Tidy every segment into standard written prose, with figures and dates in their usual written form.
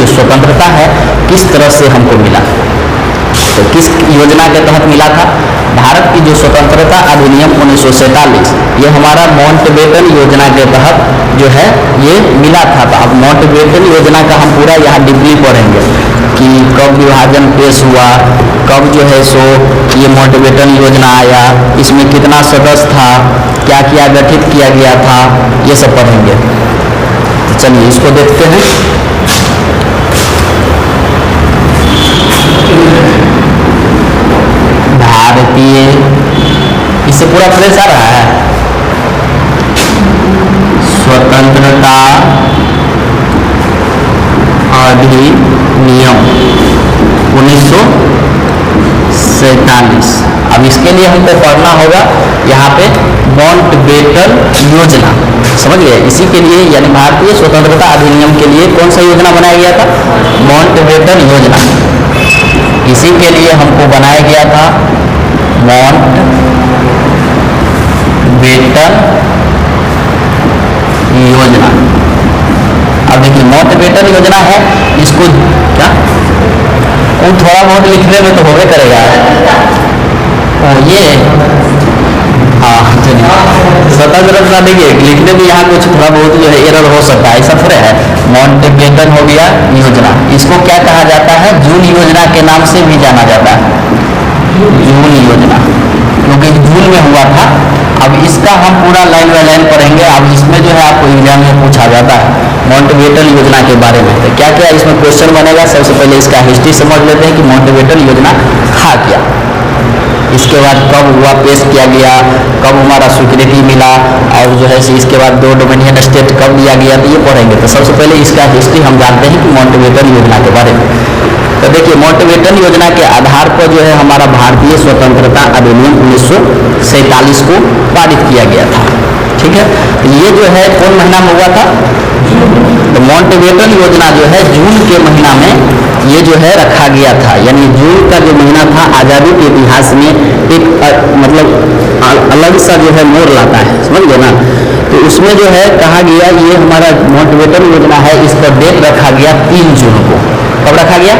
जो स्वतंत्रता है किस तरह से हमको मिला, तो किस योजना के तहत मिला था? भारत की जो स्वतंत्रता अधिनियम 1947, ये हमारा माउंटबेटन योजना के तहत जो है ये मिला था। तो अब माउंटबेटन योजना का हम पूरा यहाँ डीपली पढ़ेंगे कि कब विभाजन पेश हुआ, कब जो है सो ये माउंटबेटन योजना आया, इसमें कितना सदस्य था, क्या क्या गठित किया गया था, ये सब पढ़ेंगे। तो चलिए इसको देखते हैं। भारतीय, इससे पूरा फ्रेश आ रहा है, स्वतंत्रता अधिनियम 1947। अब इसके लिए हमको पढ़ना होगा यहाँ पे माउंटबेटन योजना, समझ गए? इसी के लिए यानी भारतीय स्वतंत्रता अधिनियम के लिए कौन सा योजना बनाया गया था? माउंटबेटन योजना। इसी के लिए हमको बनाया गया था माउंटबेटन योजना। अब देखिए माउंटबेटन योजना है, इसको क्या वो थोड़ा बहुत लिखने में तो होवे करेगा। ओ ये हाँ चलिए, स्वतंत्रता देखिए लिखने में यहाँ कुछ थोड़ा बहुत जो है एरर हो सकता है, ऐसा थोड़ा है। माउंटबेटन हो गया योजना, इसको क्या कहा जाता है? जून योजना के नाम से भी जाना जाता है, जून योजना, क्योंकि जून में हुआ था। अब इसका हम पूरा लाइन बाय लाइन पढ़ेंगे। अब इसमें जो है आपको एग्जाम में पूछा जाता है माउंटबेटन योजना के बारे में, तो क्या क्या इसमें क्वेश्चन बनेगा। सबसे पहले इसका हिस्ट्री समझ लेते हैं कि माउंटबेटन योजना था क्या, इसके बाद कब हुआ, पेश किया गया, कब हमारा स्वीकृति मिला, और जो है इसके बाद 2 डोमिनियन स्टेट कब दिया गया, तो ये पढ़ेंगे। तो सबसे पहले इसका हिस्ट्री हम जानते हैं कि माउंटबेटन योजना के बारे में। तो देखिए माउंटबेटन योजना के आधार पर जो है हमारा भारतीय स्वतंत्रता अधिनियम 1947 को पारित किया गया था, ठीक है। ये जो है कौन महीना में हुआ था? तो माउंटबेटन योजना जो है जून के महीना में ये जो है रखा गया था, यानी जून का जो महीना था आज़ादी के इतिहास में एक मतलब अलग सा जो है मोड़ लाता है, समझ गए ना। तो उसमें जो है कहा गया ये हमारा माउंटबेटन योजना है, इसका डेट रखा गया 3 जून को। कब रखा गया?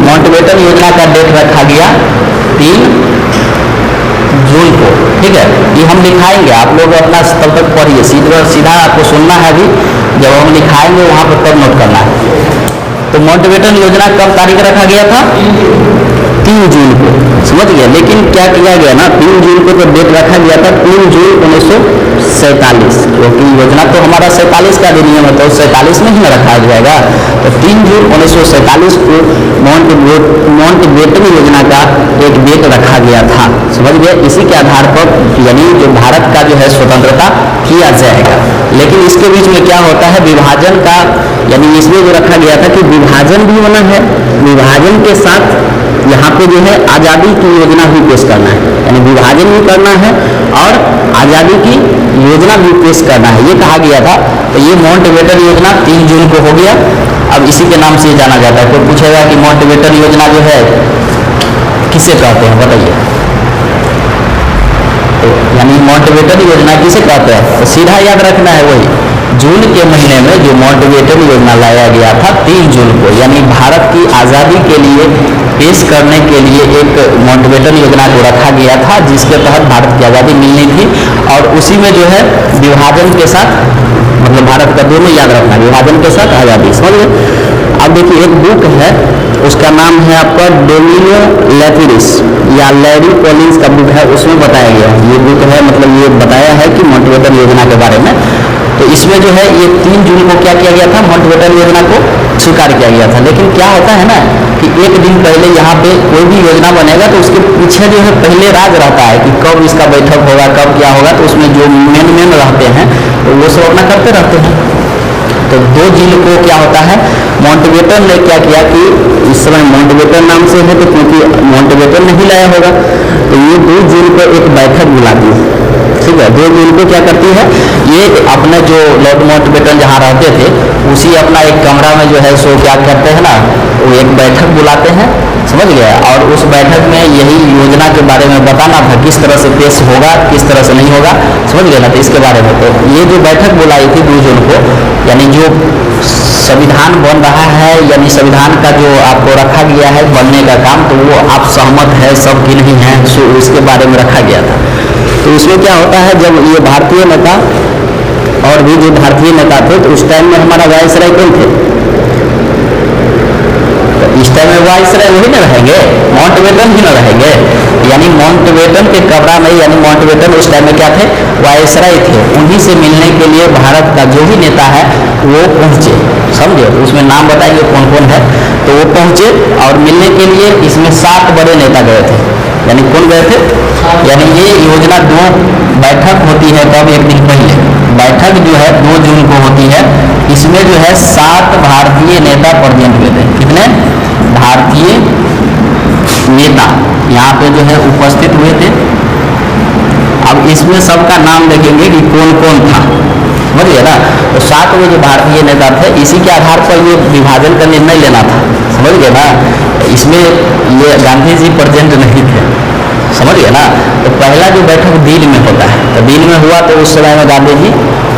माउंटबेटन योजना का डेट रखा गया 3 जून को, ठीक है। ये हम लिखाएंगे, आप लोग अपना तब तक पढ़िए, सीधा आपको सुनना है अभी, जब हम लिखाएंगे वहाँ पर तब नोट करना है। तो माउंटबेटन योजना कब तारीख रखा गया था? 3 जून को, समझ गया। लेकिन क्या किया गया ना, 3 जून को तो डेट रखा गया था 3 जून 1947, क्योंकि योजना तो हमारा 47 का अधिनियम है, तो 47 में ही न रखा जाएगा। तो 3 जून 1947 को माउंटबेटन योजना का एक डेट रखा गया था, समझ गए। इसी के आधार पर यानी जो भारत का जो है स्वतंत्रता किया जाएगा। लेकिन इसके बीच में क्या होता है, विभाजन का, यानी इसमें जो रखा गया था कि विभाजन भी होना है, विभाजन के साथ यहाँ पे जो है आज़ादी की योजना भी पेश करना है, यानी विभाजन भी करना है और आज़ादी की योजना भी पेश करना है, ये कहा गया था। तो ये माउंटबेटन योजना 3 जून को हो गया। अब इसी के नाम से जाना जाता है। कोई पूछेगा कि माउंटबेटन योजना जो है किसे कहते हैं, बताइए। तो यानी माउंटबेटन योजना किसे कहते हैं, तो सीधा याद रखना है वही जून के महीने में जो माउंटबेटन योजना लाया गया था 3 जून को, यानी भारत की आज़ादी के लिए पेश करने के लिए एक माउंटबेटन योजना को रखा गया था, जिसके तहत भारत की आज़ादी मिलनी थी। और उसी में जो है विभाजन के साथ, मतलब भारत का दोनों याद रखना, विभाजन के साथ आज़ादी, समझ गए। अब देखिए एक बुक है, उसका नाम है आपका डोमिनो लैपिडिस या लैरी कॉलिंस का बुक है, उसमें बताया गया है। ये बुक है, मतलब ये बताया है कि माउंटबेटन योजना के बारे में। तो इसमें जो है ये 3 जून को क्या किया गया था, माउंटबेटन योजना को स्वीकार किया गया था। लेकिन क्या होता है ना कि एक दिन पहले यहाँ पे कोई भी योजना बनेगा तो उसके पीछे जो है पहले राज रहता है कि कब इसका बैठक होगा, कब क्या होगा। तो उसमें जो मेन रहते हैं तो वो सब अपना करते रहते हैं। तो 2 जून को क्या होता है, माउंटबेटन ने क्या किया कि इस समय माउंटबेटन नाम से है, तो क्योंकि माउंटबेटन नहीं लाया होगा, तो ये 2 जून को एक बैठक बुलाती है, ठीक है। 2 जून को क्या करती है, ये अपने जो लॉर्ड माउंटबेटन जहाँ रहते थे उसी अपना एक कमरा में जो है सो क्या करते हैं ना, वो एक बैठक बुलाते हैं, समझ गया। और उस बैठक में यही योजना के बारे में बताना था, किस तरह से पेश होगा, किस तरह से नहीं होगा, समझ गया ना। तो इसके बारे में तो ये जो बैठक बुलाई थी 2 जून को, यानी जो संविधान बन रहा है, यानी संविधान का जो आपको रखा गया है बनने का काम, तो वो आप सहमत है सब की नहीं है, सो उसके बारे में रखा गया था। तो उसमें क्या होता है, जब ये भारतीय नेता और भी जो भारतीय नेता थे, तो उस टाइम में हमारा वायसराय कौन थे? तो इस टाइम में वायसराय वही न रहेंगे, माउंटबेटन ही न रहेंगे, यानी माउंटबेटन के कब्रा में, यानी माउंटबेटन उस टाइम में क्या थे? वायसराय थे। उन्हीं से मिलने के लिए भारत का जो भी नेता है वो पहुंचे, समझे? उसमें नाम बताएंगे कौन कौन है, तो वो पहुंचे और मिलने के लिए इसमें 7 बड़े नेता गए थे। यानी कौन गए थे? यानी ये योजना 2 बैठक होती है, कब? एक दिन पहले बैठक जो है 2 जून को होती है। इसमें जो है 7 भारतीय नेता प्रेजेंट हुए थे। कितने भारतीय नेता यहाँ पे जो है उपस्थित हुए थे? अब इसमें सबका नाम देखेंगे कि कौन कौन था, समझिए ना। तो 7 वो जो भारतीय नेता थे, इसी के आधार पर ये विभाजन का निर्णय लेना था, समझ गए ना। इसमें ये गांधी जी प्रेजेंट नहीं थे, समझिए ना। तो पहला जो बैठक दिन में होता है, तो दिन में हुआ तो उस समय में गांधी जी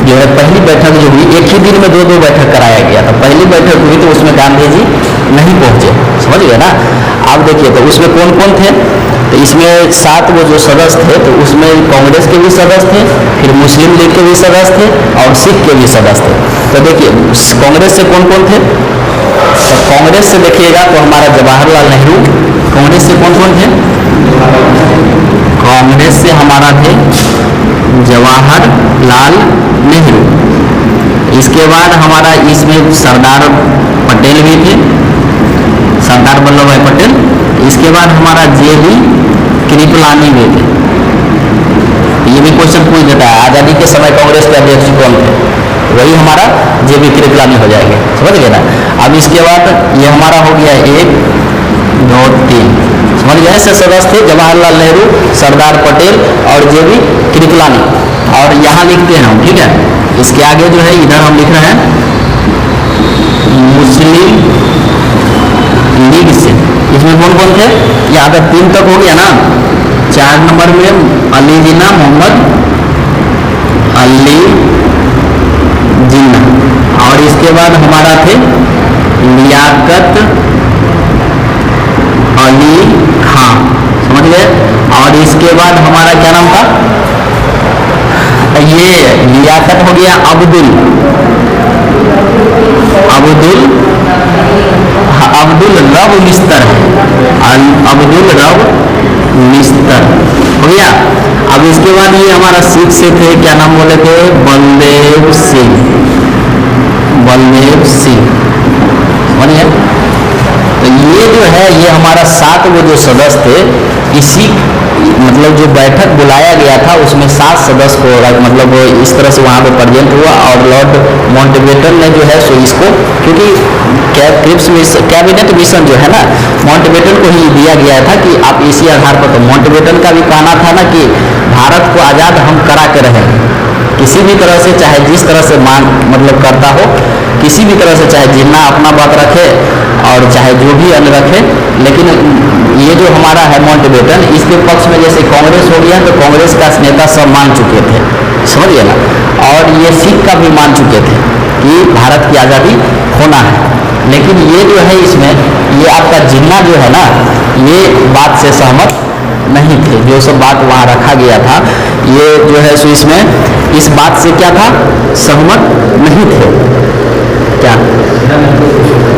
जो है पहली बैठक जो हुई, एक ही दिन में 2-2 बैठक कराया गया था। पहली बैठक हुई तो उसमें गांधी जी नहीं पहुंचे, समझ गए ना। अब देखिए तो उसमें कौन कौन थे, तो इसमें 7 वो जो सदस्य थे, तो उसमें कांग्रेस के भी सदस्य थे, फिर मुस्लिम लीग के भी सदस्य थे और सिख के भी सदस्य थे। तो देखिए कांग्रेस से कौन कौन थे, तो कांग्रेस से देखिएगा तो हमारा जवाहरलाल नेहरू। कांग्रेस से कौन कौन थे? कांग्रेस से हमारा थे जवाहरलाल नेहरू। इसके बाद हमारा इसमें सरदार पटेल भी थे, सरदार वल्लभ भाई पटेल। इसके बाद हमारा जे.बी. कृपलानी भी थे। ये भी क्वेश्चन पूछ देता है, आज़ादी के समय कांग्रेस के अध्यक्ष कौन थे? वही हमारा जे.बी. कृपलानी हो जाएंगे, समझ गए ना। अब इसके बाद ये हमारा हो गया 1, 2, 3, समझ गए। ऐसे सदस्य थे जवाहरलाल नेहरू, सरदार पटेल और जे.बी. कृपलानी। और यहाँ लिखते हैं हम, ठीक है। इसके आगे जो है इधर हम लिख रहे हैं मुस्लिम लीग से। इसमें कौन कौन थे? यहाँ तक 3 तक हो गया ना। 4 नंबर में अली जिन्ना, मोहम्मद अली जिन्ना। और इसके बाद हमारा थे लियाकत अली खान, समझ गए। और इसके बाद हमारा क्या नाम था? ये लियाकत हो गया अब्दुल रब मिस्तर है, अब्दुल रब मिस्तर हो गया। अब इसके बाद ये हमारा सिख से थे, क्या नाम बोले थे? बलदेव सिंह, बलदेव सिंह, समझिए। तो ये जो है ये हमारा 7 वो जो सदस्य थे, इसी मतलब जो बैठक बुलाया गया था उसमें 7 सदस्य को मतलब इस तरह से वहाँ पे प्रेजेंट हुआ। और लॉर्ड माउंटबेटन ने जो है सो इसको, क्योंकि कैबिनेट मिशन जो है ना माउंटबेटन को ही दिया गया था कि आप इसी आधार पर, तो माउंटबेटन का भी कहना था ना कि भारत को आज़ाद हम करा के रहें, किसी भी तरह से, चाहे जिस तरह से मांग मतलब करता हो, किसी भी तरह से, चाहे जिन्ना अपना बात रखे और चाहे जो भी अन्य रखे। लेकिन ये जो हमारा है माउंटबेटन, इसके पक्ष में जैसे कांग्रेस हो गया तो कांग्रेस का नेता सब मान चुके थे, समझिए ना। और ये सिख का भी मान चुके थे कि भारत की आज़ादी होना है। लेकिन ये जो है इसमें ये आपका जिन्ना जो है ना, ये बात से सहमत नहीं थे। जो सब बात वहाँ रखा गया था, ये जो है सो इसमें इस बात से क्या था? सहमत नहीं थे। क्या?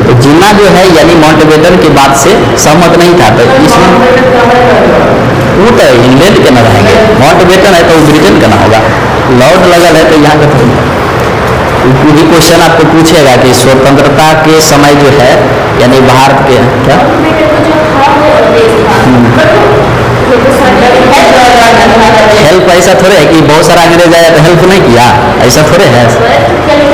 तो जिन्ना जो है यानी माउंटबेटन की बात से सहमत नहीं था। तो इसमें वो तो इंग्लैंड के न रहेंगे, माउंटबेटन है तो ब्रिटेन का ना होगा। लॉर्ड लगल है तो यहाँ का भी क्वेश्चन आपको पूछेगा कि स्वतंत्रता के समय जो है यानी भारत के क्या हेल्प, ऐसा थोड़े है कि बहुत सारा अंग्रेज आया तो हेल्प नहीं किया, ऐसा थोड़े है।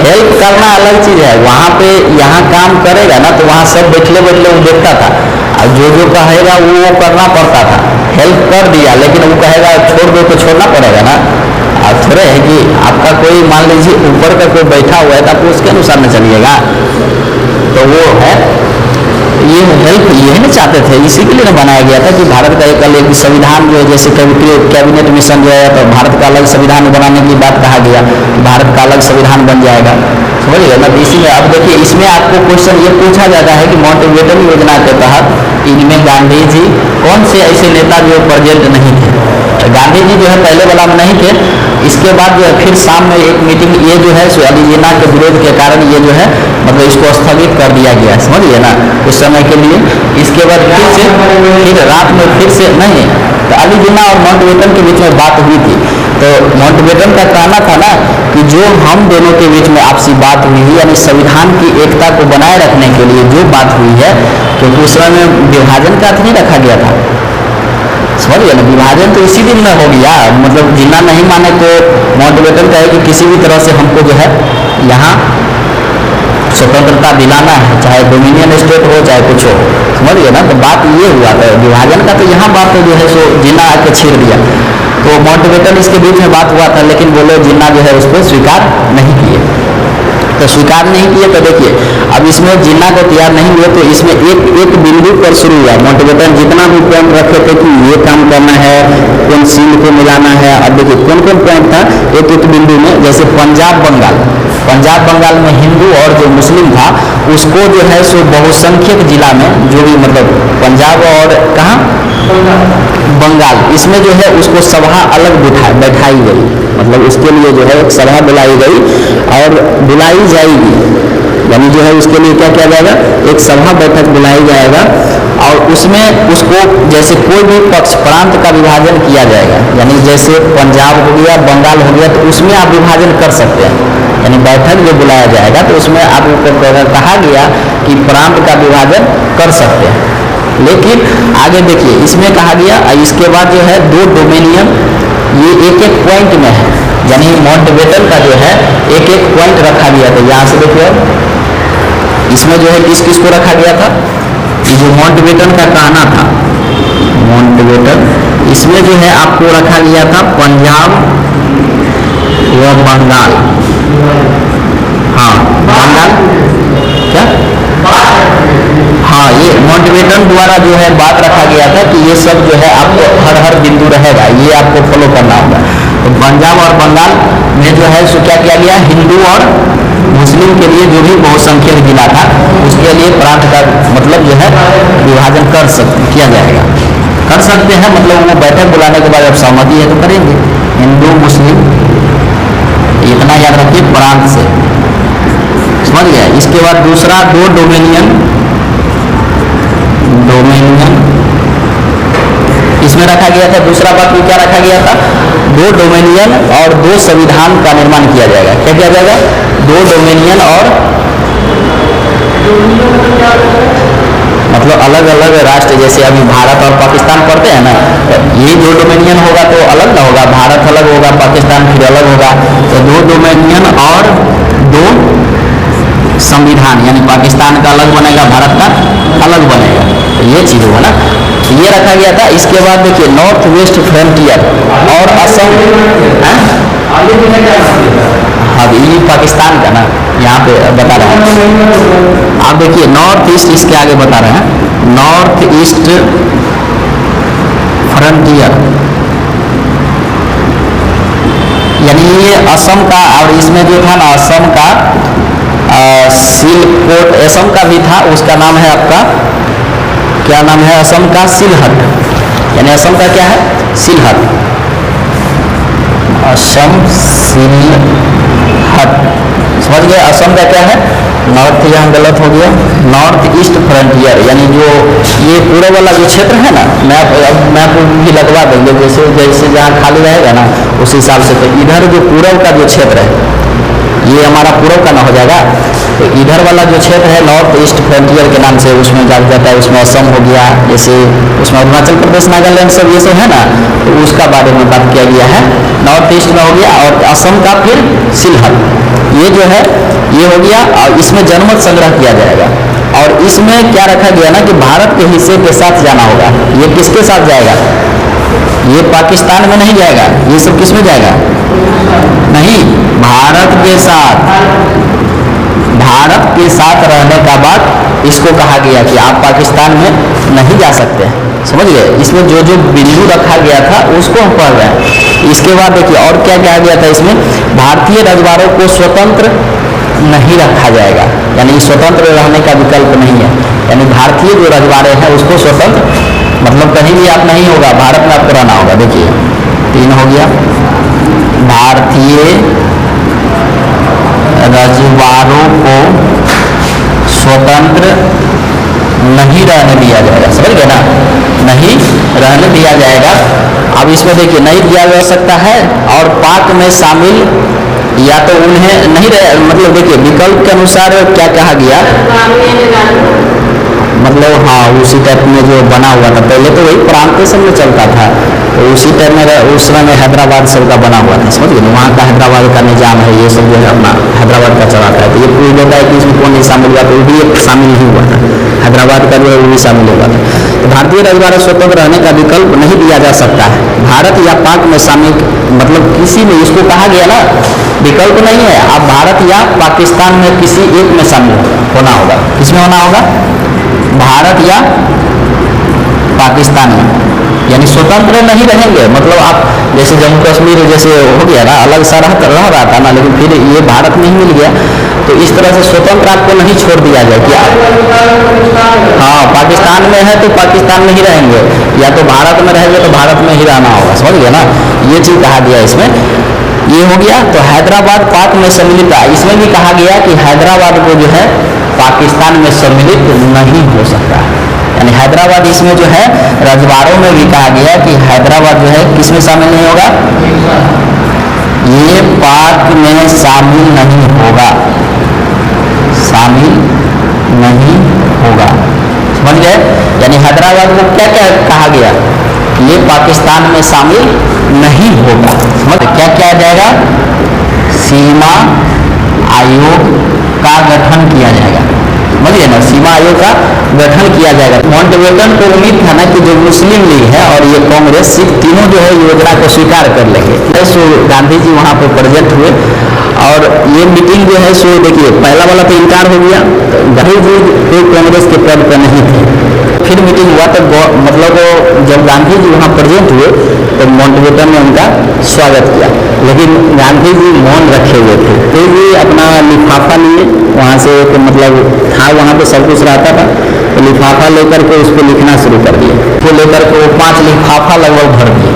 हेल्प करना अलग चीज़ है। वहाँ पे यहाँ काम करेगा ना तो वहाँ सब बैठले बैठले वो देखता था, और जो जो कहेगा वो करना पड़ता था। हेल्प कर दिया लेकिन वो कहेगा छोड़ दो तो छोड़ना पड़ेगा ना। और थोड़े है कि आपका कोई मान लीजिए ऊपर का कोई बैठा हुआ है तो आपको उसके अनुसार न चलिएगा, तो वो है। ये हेल्प ये ना चाहते थे, इसी के लिए बनाया गया था कि भारत का एक अलग संविधान जो है, जैसे कैबिनेट मिशन जो है तो भारत का अलग संविधान बनाने की बात कहा गया, भारत का अलग संविधान बन जाएगा, समझिए ना। इसी में अब देखिए, इसमें आपको क्वेश्चन ये पूछा जाता है कि माउंटबेटन योजना के तहत इनमें गांधी जी कौन से ऐसे नेता जो प्रेजेंट नहीं थे। गांधी जी जो है पहले वाला में नहीं थे, इसके बाद जो है फिर शाम में एक मीटिंग ये जो है अली जिन्ना के विरोध के कारण ये जो है मतलब इसको स्थगित कर दिया गया, समझिए ना, कुछ समय के लिए। इसके बाद फिर रात में फिर से नहीं, तो अली जिन्ना और माउंटबेटन के बीच में बात हुई थी, तो माउंटबेटन का कहना था ना कि जो हम दोनों के बीच में आपसी बात हुई है, यानी संविधान की एकता को बनाए रखने के लिए जो बात हुई है, क्योंकि उस समय में विभाजन का अर्थ नहीं रखा गया था, समझिए ना। विभाजन तो इसी दिन में हो गया, मतलब जिन्ना नहीं माने तो माउंटबेटन कहे कि किसी भी तरह से हमको जो है यहाँ स्वतंत्रता दिलाना है, चाहे डोमिनियन स्टेट हो चाहे कुछ हो, समझिए ना। तो बात ये हुआ था विभाजन का, तो यहाँ बात जो है सो जिन्ना आके छेड़ दिया, तो माउंटबेटन इसके बीच में बात हुआ था, लेकिन वो लोग जिन्ना जो है उसको स्वीकार नहीं किए। तो स्वीकार नहीं किए तो देखिए अब इसमें जिन्ना को तैयार नहीं हुए, तो इसमें एक बिंदु पर शुरू हुआ। माउंटबेटन जितना भी पॉइंट रखे थे कि ये काम करना है, कौन सील को मिलाना है, अब देखिए कौन कौन पॉइंट था एक बिंदु में, जैसे पंजाब बंगाल में हिंदू और जो मुस्लिम था उसको जो है सो बहुसंख्यक जिला में, जो भी मतलब पंजाब और कहाँ बंगाल, इसमें जो है उसको सभा अलग बैठाई गई, मतलब उसके लिए जो है एक सभा बुलाई गई और बुलाई जाएगी, यानी जो है उसके लिए क्या किया जाएगा, एक सभा बैठक बुलाई जाएगा और उसमें उसको जैसे कोई भी पक्ष प्रांत का विभाजन किया जाएगा, यानी जैसे पंजाब हो गया बंगाल हो गया, तो उसमें आप विभाजन कर सकते हैं, यानी बैठक जो बुलाया जाएगा तो उसमें आपको कहा गया कि प्रांत का विभाजन कर सकते हैं। लेकिन आगे देखिए इसमें कहा गया, इसके बाद जो है 2 डोमिनियन, ये एक पॉइंट में है, यानी माउंटबेटन का जो है एक पॉइंट रखा गया था। यहाँ से देखिए इसमें जो है किस को रखा गया था, ये जो माउंटबेटन का कहना था, माउंटबेटन इसमें जो है आपको रखा गया था पंजाब व बंगाल, हाँ बंगाल क्या, हाँ ये माउंटबेटन द्वारा जो है बात रखा गया था कि ये सब जो है आपको हर बिंदु रहेगा, ये आपको फॉलो करना होगा। तो पंजाब और बंगाल में जो है सो क्या किया गया, हिंदू और मुस्लिम के लिए जो भी बहुसंख्यक जिला था उसके लिए प्रांत का मतलब जो है विभाजन किया जाएगा, कर सकते हैं, मतलब वो बैठक बुलाने के बाद अब सहमति है तो करेंगे, हिंदू मुस्लिम इतना याद रखिए प्रांत से, समझ गया। इसके बाद दूसरा 2 डोमिनियन इसमें रखा गया था, दूसरा बात में क्या रखा गया था, 2 डोमिनियन और 2 संविधान का निर्माण किया जाएगा। क्या किया जाएगा, 2 डोमिनियन और मतलब अलग अलग राष्ट्र, जैसे अभी भारत और पाकिस्तान पढ़ते हैं ना, ये 2 डोमिनियन होगा तो अलग ना होगा, भारत अलग होगा पाकिस्तान फिर अलग होगा, तो 2 डोमिनियन और 2 संविधान, यानी पाकिस्तान का अलग बनेगा भारत का अलग बनेगा, तो ये चीज होगा ना, ये रखा गया था। इसके बाद देखिए नॉर्थ वेस्ट फ्रंटियर और असम, हाँ ये पाकिस्तान का ना, यहाँ पे बता रहे हैं आप देखिए नॉर्थ ईस्ट, इसके आगे बता रहे हैं नॉर्थ ईस्ट फ्रंटियर, यानी ये असम का, और इसमें जो था ना असम का सिलकोट, असम का भी था, उसका नाम है आपका क्या नाम है, असम का सिलहट, यानी असम का क्या है सिलहट, असम सिलहट, समझ गए। असम का क्या है नॉर्थ, यहाँ गलत हो गया, नॉर्थ ईस्ट फ्रंटियर, यानी जो ये पूरे वाला जो क्षेत्र है ना, मैप भी लगवा देंगे, जैसे जैसे जहाँ खाली रहेगा ना उस हिसाब से, तो इधर जो पूर्व का जो क्षेत्र है ये हमारा पूर्व का ना हो जाएगा, तो इधर वाला जो क्षेत्र है नॉर्थ ईस्ट फ्रंटियर के नाम से उसमें जाना जाता है, उसमें असम हो गया, जैसे उसमें अरुणाचल प्रदेश नागालैंड सब ये सब है ना, तो उसका बारे में बात किया गया है, नॉर्थ ईस्ट में हो गया, और असम का फिर सिलहट, ये जो है ये हो गया, और इसमें जनमत संग्रह किया जाएगा, और इसमें क्या रखा गया ना कि भारत के हिस्से के साथ जाना होगा, ये किसके साथ जाएगा, ये पाकिस्तान में नहीं जाएगा, ये सब किस में जाएगा, नहीं भारत के साथ, भारत के साथ रहने का बाद इसको कहा गया कि आप पाकिस्तान में नहीं जा सकते हैं। समझ गए? इसमें जो जो बिंदु रखा गया था उसको हम पढ़ रहे हैं। इसके बाद देखिए और क्या कहा गया था इसमें, भारतीय रजवाड़ों को स्वतंत्र नहीं रखा जाएगा, यानी स्वतंत्र रहने का विकल्प नहीं है। यानी भारतीय जो रजवाड़े हैं उसको स्वतंत्र मतलब कहीं भी आप नहीं होगा, भारत में आपको रहना होगा। देखिए 3 हो गया, भारतीय रजवाड़ों को स्वतंत्र नहीं रहने दिया जाएगा। समझ गए ना, नहीं रहने दिया जाएगा। अब इसमें देखिए नहीं दिया जा सकता है और पाक में शामिल या तो उन्हें नहीं रहे, मतलब देखिए विकल्प के अनुसार क्या कहा गया, मतलब हाँ उसी टाइप में जो बना हुआ था, पहले तो वही प्रांतेशन में चलता था, तो उसी टाइप में उस समय में हैदराबाद सब का बना हुआ था। समझ गए, वहाँ का हैदराबाद का निजाम है, ये सब जो है अपना हैदराबाद का चलाता है। तो ये पूछ होता है कि इसमें कौन नहीं शामिल हुआ, तो वो भी शामिल नहीं हुआ था, हैदराबाद का जो है वो भी शामिल हुआ था। तो भारतीय रजवाड़ा स्वतंत्र रहने का विकल्प नहीं दिया जा सकता है, भारत या पाक में शामिल, मतलब किसी में, इसको कहा गया ना विकल्प नहीं है, आप भारत या पाकिस्तान में किसी एक में शामिल होना होगा। किसमें होना होगा, भारत या पाकिस्तान में, यानी स्वतंत्र नहीं रहेंगे। मतलब आप जैसे जम्मू कश्मीर जैसे हो गया ना, अलग सा रह रहा था ना, लेकिन फिर ये भारत में ही मिल गया, तो इस तरह से स्वतंत्र आपको नहीं छोड़ दिया जाए कि हाँ पाकिस्तान में है तो पाकिस्तान में ही रहेंगे, या तो भारत में रहेंगे तो भारत में ही रहना होगा। समझ गए ना, ये चीज़ कहा गया इसमें। ये हो गया। तो हैदराबाद पाक में सम्मिलित, इसमें भी कहा गया कि हैदराबाद को जो है पाकिस्तान में सम्मिलित नहीं हो सकता है, यानी हैदराबाद इसमें जो है रजवाड़ों में भी कहा गया कि हैदराबाद जो है किसमें शामिल नहीं होगा, ये पाक में शामिल नहीं होगा, शामिल नहीं होगा। समझ गए, यानी हैदराबाद को क्या क्या कहा गया, ये पाकिस्तान में शामिल नहीं होगा। समझ क्या क्या आ जाएगा, सीमा आयोग का गठन किया जाएगा। समझिए ना, सीमा आयोग का गठन किया जाएगा। माउंटबेटन को उम्मीद था ना कि जो मुस्लिम लीग है और ये कांग्रेस सिख तीनों जो है योजना को स्वीकार कर लेंगे। सो गांधी जी वहाँ पर प्रेजेंट हुए और ये मीटिंग जो है सो देखिए पहला वाला तो इनकार हो गया, गांधी जी कोई कांग्रेस के पद पर नहीं थे। फिर मीटिंग हुआ तो मतलब जब गांधी जी वहाँ प्रेजेंट हुए तो माउंटबेटन ने उनका स्वागत किया, लेकिन गांधी जी मौन रखे हुए थे। फिर भी अपना लिफाफा लिए, वहाँ से एक मतलब था वहाँ पे सब कुछ रहता था, तो लिफाफा लेकर के उसको लिखना शुरू कर दिए। वो लेकर के वो 5 लिफाफा लगभग भर दिए।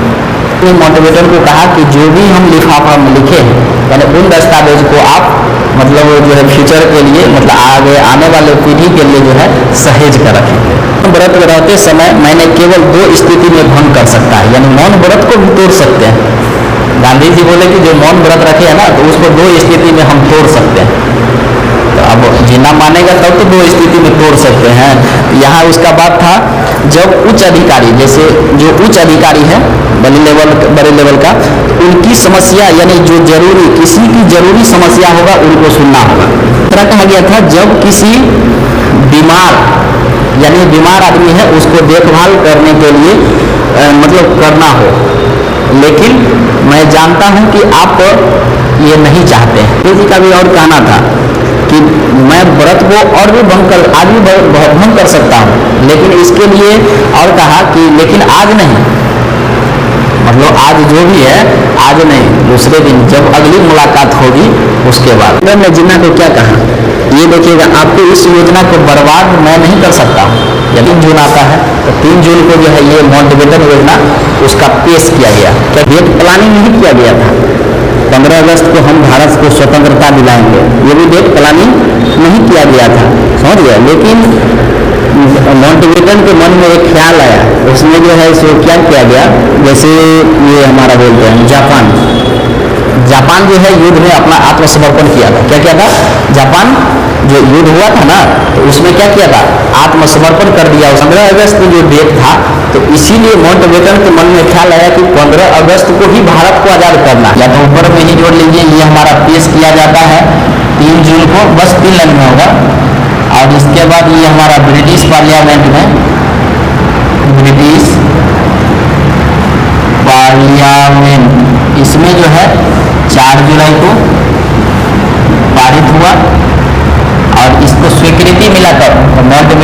तो माउंटबेटन को कहा कि जो भी हम लिफाफा में लिखे हैं, यानी उन दस्तावेज को आप मतलब जो है फ्यूचर के लिए, मतलब आगे आने वाले पीढ़ी के लिए जो है सहेज कर रखें। व्रत रहते समय मैंने केवल 2 स्थिति में भंग कर सकता है, यानी मौन व्रत को भी तोड़ सकते हैं। गांधी जी बोले कि जो मौन व्रत रखे है ना, तो उसको 2 स्थिति में हम तोड़ सकते हैं। तो अब जितना मानेगा तब तो 2 स्थिति में तोड़ सकते हैं। यहाँ उसका बात था जब उच्च अधिकारी, जैसे जो उच्च अधिकारी है बड़े लेवल का, उनकी समस्या यानी जो जरूरी, किसी की जरूरी समस्या होगा उनको सुनना होगा। तरह कहा गया था जब किसी बीमार, यानी बीमार आदमी है उसको देखभाल करने के लिए मतलब करना हो, लेकिन मैं जानता हूं कि आप ये नहीं चाहते हैं। किसी का भी और कहना था कि मैं व्रत को और भी आज भी भंग कर सकता हूँ, लेकिन इसके लिए और कहा कि लेकिन आज नहीं, मतलब आज जो भी है आज नहीं, दूसरे दिन जब अगली मुलाकात होगी उसके बाद। मैं जिन्ना को क्या कहा, ये देखिएगा आपको इस योजना को बर्बाद मैं नहीं कर सकता हूँ। यदि 3 जून आता है तो 3 जून को जो है ये माउंटबेटन योजना उसका पेश किया गया। क्या डेट प्लानिंग नहीं किया गया था, 15 अगस्त को हम भारत को स्वतंत्रता दिलाएंगे, ये भी डेट प्लानिंग नहीं किया गया था। समझ गया, लेकिन माउंटबेटन के मन में एक ख्याल आया, उसमें जो है सो क्या किया गया, जैसे ये हमारा बोलते हैं जापान जो है युद्ध में अपना आत्मसमर्पण किया था। क्या किया था, जापान जो युद्ध हुआ था ना, तो उसमें क्या किया था, आत्मसमर्पण कर दिया। 15 अगस्त जो डेट था, तो इसीलिए माउंटबेटन के मन में ख्याल आया कि 15 अगस्त को ही भारत को आज़ाद करना। या तो ऊपर में ही जोड़ लीजिए, ये हमारा पेश किया जाता है 3 जून को, बस 3 लाइन में होगा। और इसके बाद ये हमारा ब्रिटिश पार्लियामेंट में, ब्रिटिश पार्लियामेंट इसमें जो है 4 जुलाई को पारित हुआ। और इसको स्वीकृति मिला कब, माउंट